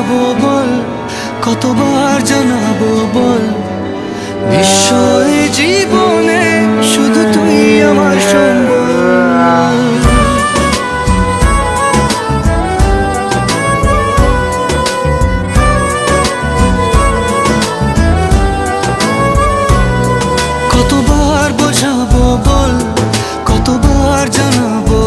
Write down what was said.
বোঝাবো বল, কতবার জানাবো বল, নিশ্চয় জীবনে শুধু তুই আমার সম্বল। কতবার বোঝাবো বল, কতবার জানাবো